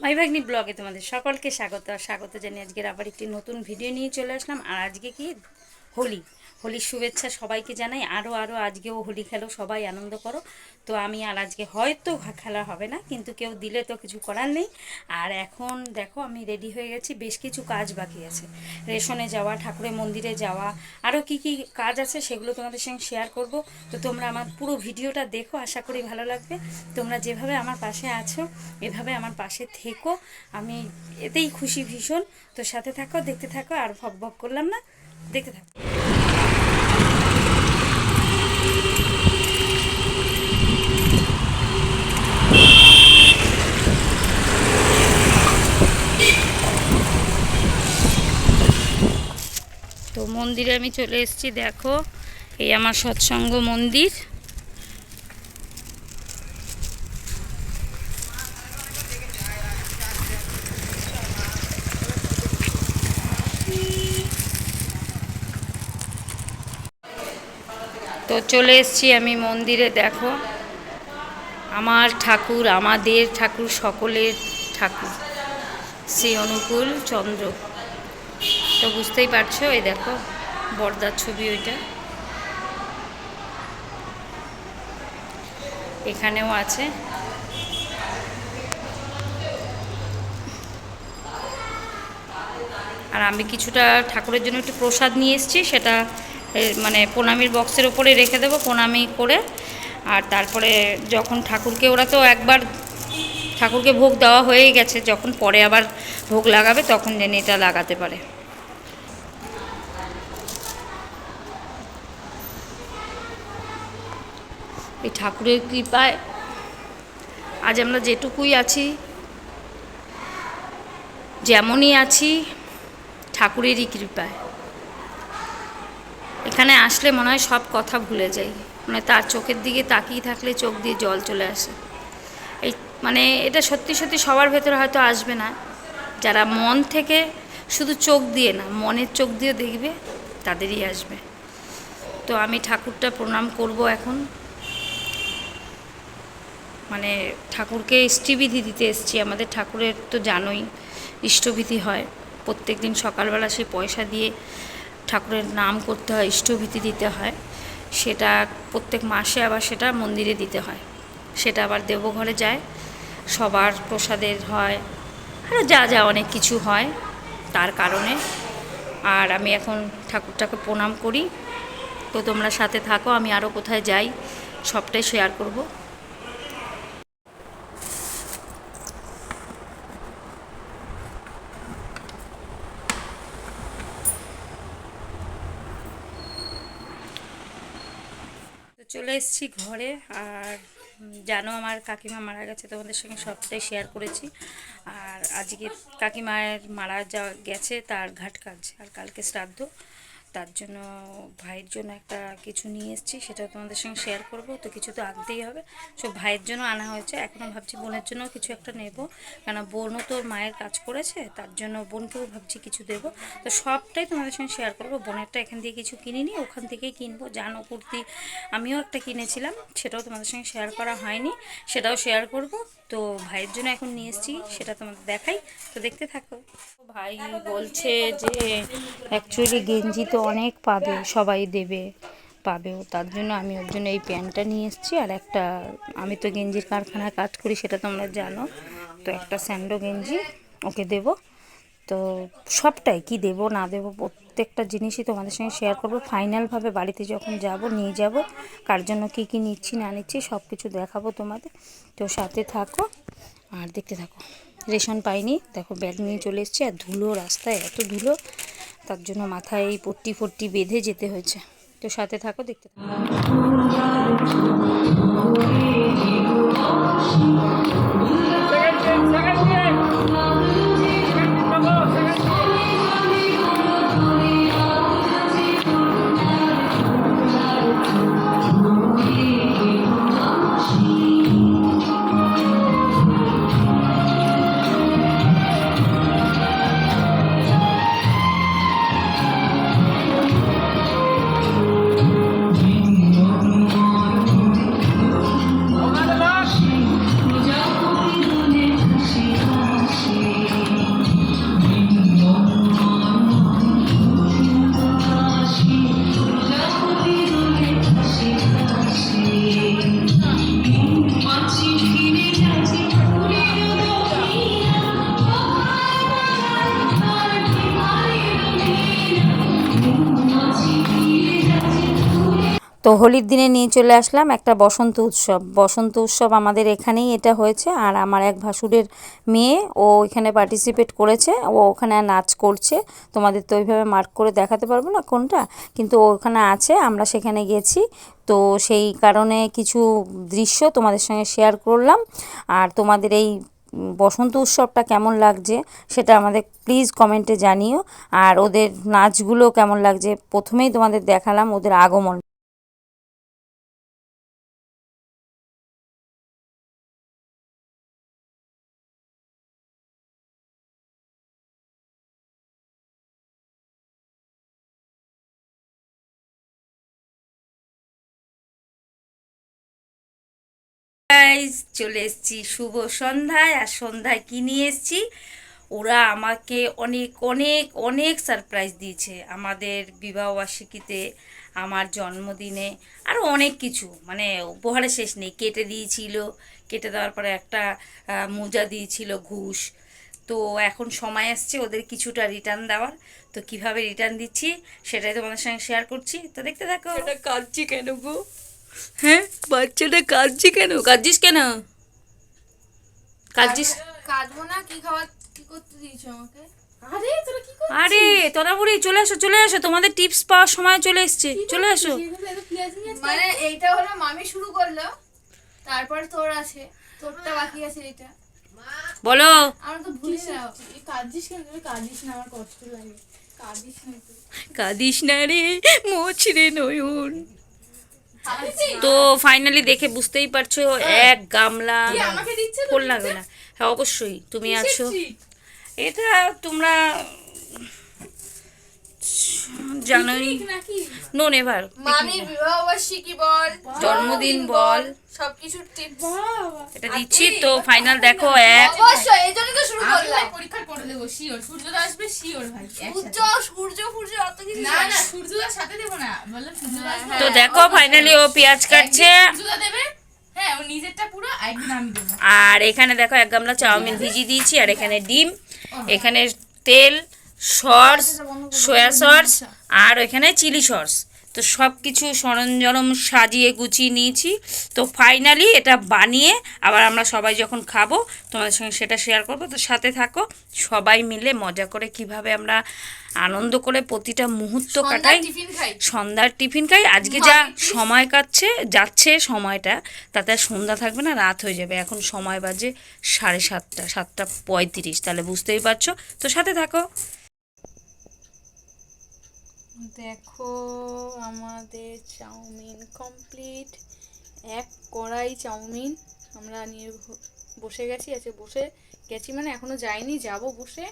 মাই ভাগ্নি ব্লগে তোমাদের সকলকে স্বাগত স্বাগত জানিয়ে আজকের আবার একটি নতুন ভিডিও নিয়ে চলে আসলাম। আর আজকে কি হোলি, হোলির শুভেচ্ছা সবাইকে জানাই। আরও আজকেও হোলি খেলো, সবাই আনন্দ করো। তো আমি আর আজকে হয়তো খেলা হবে না, কিন্তু কেউ দিলে তো কিছু করার নেই। আর এখন দেখো আমি রেডি হয়ে গেছি, বেশ কিছু কাজ বাকি আছে, রেশনে যাওয়া, ঠাকুরের মন্দিরে যাওয়া, আরও কি কি কাজ আছে সেগুলো তোমাদের সঙ্গে শেয়ার করব। তো তোমরা আমার পুরো ভিডিওটা দেখো, আশা করি ভালো লাগবে। তোমরা যেভাবে আমার পাশে আছো এভাবে আমার পাশে থেকো, আমি এতেই খুশি ভীষণ। তো সাথে থাকো, দেখতে থাকো, আর ভক ভক করলাম না, দেখতে থাকো। তো মন্দিরে আমি চলে এসেছি, দেখো এই আমার সৎসঙ্গ মন্দির। তো চলে এসেছি আমি মন্দিরে, দেখো আমার ঠাকুর, আমাদের ঠাকুর, সকলের ঠাকুর শ্রী অনুকূল চন্দ্র। তো বুঝতেই পারছো, এই দেখো বড়দার ছবি, ওইটা এখানেও আছে। আর আমি কিছুটা ঠাকুরের জন্য একটু প্রসাদ নিয়ে এসেছি, সেটা মানে প্রণামীর বক্সের ওপরে রেখে দেবো প্রণামী করে। আর তারপরে যখন ঠাকুরকে, ওরা তো একবার ঠাকুরকে ভোগ দেওয়া হয়েই গেছে, যখন পরে আবার ভোগ লাগাবে তখন যেন এটা লাগাতে পারে। এই ঠাকুরের কৃপায় আজ আমরা যেটুকুই আছি, যেমনই আছি, ঠাকুরেরই কৃপায়। এখানে আসলে মনে হয় সব কথা ভুলে যাই, মানে তার চোখের দিকে তাকিয়ে থাকলে চোখ দিয়ে জল চলে আসে। এই মানে এটা সত্যি সত্যি সবার ভেতরে হয়তো আসবে না, যারা মন থেকে, শুধু চোখ দিয়ে না, মনের চোখ দিয়ে দেখবে, তাদেরই আসবে। তো আমি ঠাকুরটা প্রণাম করব এখন, মানে ঠাকুরকে ইষ্টবিধি দিতে এসেছি। আমাদের ঠাকুরের তো জানোই ইষ্টবিধি হয়, প্রত্যেক দিন সকালবেলা সে পয়সা দিয়ে ঠাকুরের নাম করতে হয়, ইষ্টবিধি দিতে হয়। সেটা প্রত্যেক মাসে আবার সেটা মন্দিরে দিতে হয়, সেটা আবার দেবঘরে যায়, সবার প্রসাদের হয়, আরও যা যা অনেক কিছু হয় তার কারণে। আর আমি এখন ঠাকুরটাকে প্রণাম করি। তো তোমরা সাথে থাকো, আমি আরও কোথায় যাই সবটাই শেয়ার করব। তো চলে এসেছি ঘরে। আর জানো আমার কাকিমা মারা গেছে, তোমাদের সঙ্গে সবটাই শেয়ার করেছি। আর আজকে কাকিমায়ের মারা যাওয়া গেছে, তার ঘাট কাজ, আর কালকে শ্রাদ্ধ। তার জন্য ভাইয়ের জন্য একটা কিছু নিয়ে এসেছি, সেটা তোমাদের সঙ্গে শেয়ার করব। তো কিছু তো আনতেই হবে, সব ভাইয়ের জন্য আনা হয়েছে। এখনও ভাবছি বোনের জন্য কিছু একটা নেব, কেন বোনও তো মায়ের কাজ করেছে, তার জন্য বোনকেও ভাবছি কিছু দেবো। তো সবটাই তোমাদের সঙ্গে শেয়ার করবো। বোনেরটা এখান দিয়ে কিছু কিনিনি, ওখান থেকেই কিনবো। জানো কুর্তি আমিও একটা কিনেছিলাম, সেটাও তোমাদের সঙ্গে শেয়ার করা হয়নি, সেটাও শেয়ার করব। তো ভাইয়ের জন্য এখন নিয়ে এসেছি, সেটা তোমাদের দেখাই, তো দেখতে থাকো। ভাই বলছে যে অ্যাকচুয়ালি গেঞ্জি তো অনেক পাবে, সবাই দেবে, পাবেও, তার জন্য আমি ওর জন্য এই প্যান্টটা নিয়ে এসেছি। আর একটা, আমি তো গেঞ্জির কারখানায় কাজ করি, সেটা তোমরা জানো, তো একটা স্যান্ডো গেঞ্জি ওকে দেব। তো সবটাই কি দেব না দেব প্রত্যেকটা জিনিসই তোমাদের সঙ্গে শেয়ার করব। ফাইনালভাবে বাড়িতে যখন যাব নিয়ে যাব, কার জন্য কী কী নিচ্ছি না নিচ্ছি সব কিছু দেখাবো তোমাদের। তো সাথে থাকো আর দেখতে থাকো। রেশন পাইনি, দেখো ব্যাগ নিয়ে চলে এসেছি। আর ধুলো, রাস্তায় এত ধুলো, তার জন্য মাথায় এই পট্টি ফট্টি বেঁধে যেতে হয়েছে। তো সাথে থাকো, দেখতে থাকো। তো হোলির দিনে নিয়ে চলে আসলাম একটা বসন্ত উৎসব। বসন্ত উৎসব আমাদের এখানেই এটা হয়েছে, আর আমার এক ভাসুরের মেয়ে ও এখানে পার্টিসিপেট করেছে, ও ওখানে নাচ করছে। তোমাদের তো ওইভাবে মার্ক করে দেখাতে পারবো না কোনটা, কিন্তু ও ওখানে আছে, আমরা সেখানে গেছি। তো সেই কারণে কিছু দৃশ্য তোমাদের সঙ্গে শেয়ার করলাম। আর তোমাদের এই বসন্ত উৎসবটা কেমন লাগছে সেটা আমাদের প্লিজ কমেন্টে জানিও। আর ওদের নাচগুলো কেমন লাগছে প্রথমেই তোমাদের দেখালাম ওদের আগমন। গাইস, চলে এসেছি শুভ সন্ধ্যায়। আর সন্ধ্যায় কি নিয়ে এসেছি, ওরা আমাকে অনেক অনেক অনেক সারপ্রাইজ দিয়েছে আমাদের বিবাহবার্ষিকীতে, আমার জন্মদিনে, আরও অনেক কিছু, মানে উপহারের শেষ নেই। কেটে দিয়েছিল, কেটে দেওয়ার পরে একটা মোজা দিয়েছিল ঘুষ। তো এখন সময় আসছে ওদের কিছুটা রিটার্ন দেওয়ার। তো কিভাবে রিটার্ন দিচ্ছি সেটাই তোমাদের সঙ্গে শেয়ার করছি, তো দেখতে থাকো। এটা কাঁদছি কেন গো? হ্যাঁ, বাচ্চাটা কাঁদছি কেন? কাঁদছিস কেন? কাঁদছিস? কাটবো না, কি খাবার কি করতে দিয়েছো আমাকে? আরে তোরা কি করছিস? আরে তোরা বুড়ি চলে আসো, চলে আসো, তোমাদের টিপস পাওয়ার সময় চলে এসছে, চলে আসো। মানে এইটা হলো মামি শুরু করলো, তারপর তোর আছে, তোরটা বাকি আছে এটা। বলো। আমরা তো ভুলে যাও। কাঁদছিস কেন? তুমি কাঁদিস না, আমার কষ্ট লাগে। কাঁদিস না তুই। কাঁদিস না রে মোছরে নয়ন। তো ফাইনালি দেখে বুঝতেই পারছো, এক গামলা আমাকে দিচ্ছে ফুল লাগবে না। হ্যাঁ অবশ্যই তুমি আছো। এটা তোমরা জানোই, নাকি নো নেভার। মামির বিবাহবার্ষিকী বল, জন্মদিন বল, সবকিছুর টিপস এটা দিচ্ছি। তো ফাইনাল দেখো, এক অবশ্যই এই জন্য তো শুরু করলাম। পরীক্ষা করে দেবো শিওর, সূর্যদা আসবে শিওর ভাই। সূর্য অত কিছু না না, সূর্যদার সাথে দেবো না, বললাম সূর্যদা আসবে। তো দেখো ফাইনালি ও পেঁয়াজ কাটছে, সূর্যদা দেবে, হ্যাঁ ও নিজেরটা পুরো, একদিন আমি দেবো। আর এখানে দেখো এক গামলা চাউমিন ভিজিয়ে দিয়েছি, আর এখানে ডিম, এখানে তেল, সস, সয়া সস, আর এখানে চিলি সস। তো সব কিছু সরঞ্জাম সাজিয়ে গুছিয়ে নিয়েছি। তো ফাইনালি এটা বানিয়ে আবার আমরা সবাই যখন খাবো তোমাদের সঙ্গে সেটা শেয়ার করবো। তো সাথে থাকো, সবাই মিলে মজা করে কিভাবে আমরা আনন্দ করে প্রতিটা মুহূর্ত কাটাই। টিফিন খাই। সন্ধ্যার টিফিন খাই। আজকে যা সময় কাটছে যাচ্ছে সময়টা, তাতে আর সন্ধ্যা থাকবে না, রাত হয়ে যাবে। এখন সময় বাজে 7:30, 7:35, তাহলে বুঝতেই পারছো। তো সাথে থাকো। দেখো আমাদের চাউমিন কমপ্লিট, এক কড়াই চাউমিন আমরা নিয়ে বসে গেছি। বসে গেছি মানে এখনো যাইনি, যাব বসে।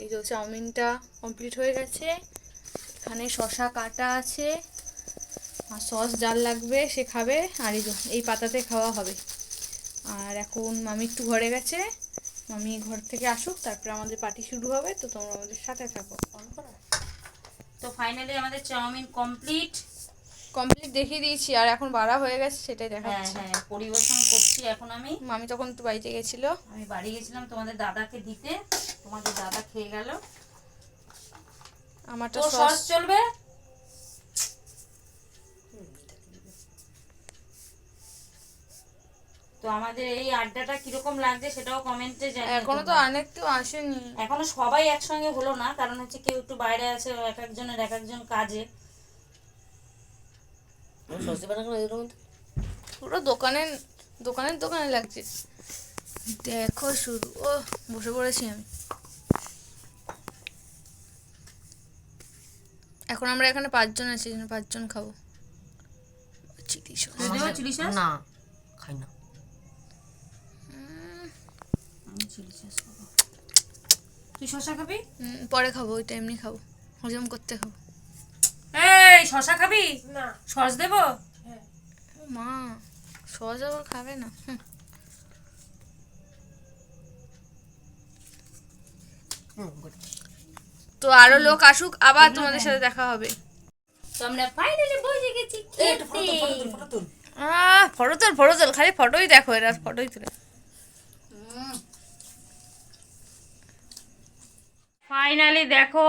এই যে চাউমিনটা কমপ্লিট হয়ে গেছে, এখানে শসা কাটা আছে, আর সস যার লাগবে সে খাবে। আর এই পাতাতে খাওয়া হবে। আর এখন মামি একটু ঘরে গেছে, মামি ঘর থেকে আসুক, তারপরে আমাদের পার্টি শুরু হবে। তো তোমরা আমাদের সাথে থাকো। তো ফাইনালি আমাদের চাউমিন কমপ্লিট দেখিয়ে দিয়েছি, আর এখন বাড়া হয়ে গেছে সেটাই দেখাচ্ছি। হ্যাঁ, পরিবেশন করছি এখন আমি। মামি তখন একটু বাড়িতে গেছিল, আমি বাড়ি গেছিলাম তোমাদের দাদাকে দিতে, তোমাদের দাদা খেয়ে গেল। আমারটা তো সস সস চলবে। তো আমাদের এই আড্ডাটা কিরকম লাগছে সেটাও কমেন্টে জানিও। এখনো তো অনেক তো আসেনি। এখনো সবাই একসঙ্গে হলো না, কারণ হচ্ছে কেউ একটু বাইরে আছে, এক একজনের এক একজন কাজে। পুরো দোকানে লাগছে। দেখো শুরু, ও বসে পড়েছি আমি। এখন আমরা এখানে 5 জন আছি, 5 জন খাবো। চিলি সস না খাই না। আমি চিলি সস খাবো। তুই শসা খাবি? পরে খাবো, ওইটা এমনি খাবো, হজম করতে খাবো। এই শসা খাবি? না। সস দেবো? মা সস আবার খাবে না। তো আরো লোক আসুক, আবার তোমাদের সাথে দেখা হবে। তো আমরা ফাইনালি বসে গেছি খেতে। ফটো তোল, খালি ফটোই দেখো, এরা ফটোই তুলে। ফাইনালি দেখো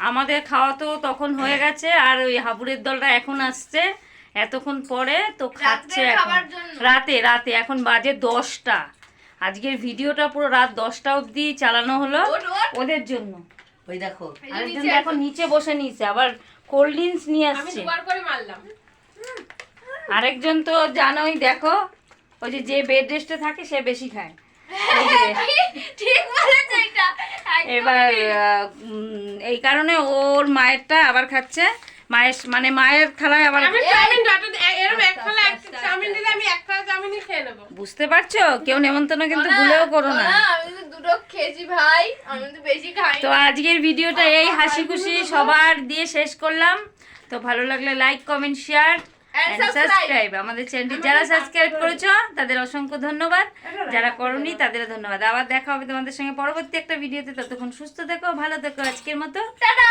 আমাদের খাওয়া তো তখন হয়ে গেছে, আর ওই হাবুড়ের দলটা এখন আসছে। এতক্ষণ পরে তো খাচ্ছে রাত্রে এখন খাবার জন্য। রাতে এখন বাজে 10টা। আজকের ভিডিওটা পুরো রাত 10টা অবধি চালানো হলো ওদের জন্য। ওই দেখো আরেকজন দেখো নিচে বসে নিয়েছে, আবার কোল্ড ড্রিঙ্কস নিয়ে আসছে। করে মারলাম। আরেকজন তো জানোই, দেখো ওই যে বেড রেস্টে থাকে সে বেশি খায়। এই যে ঠিক বলেছ এটা। এবার এই কারণে ওর মায়েরটা আবার খাচ্ছে, মায়ের থালায় আবার। বুঝতে পারছো, কেউ নেমন্তন্ন কিন্তু ভুলেও করো না। আমি তো দুটো খেয়েছি ভাই, আমি তো বেশি খাই। তো আজকের ভিডিওটা এই হাসি খুশি সবার দিয়ে শেষ করলাম। তো ভালো লাগলে like, comment, share and subscribe. আমাদের চ্যানেলটি যারা সাবস্ক্রাইব করেছো তাদের অসংখ্য ধন্যবাদ, যারা করোনি তাদের ধন্যবাদ। আবার দেখা হবে তোমাদের সঙ্গে পরবর্তী একটা ভিডিওতে। ততক্ষণ সুস্থ থেকো, ভালো থেকো। আজকের মতো টাটা।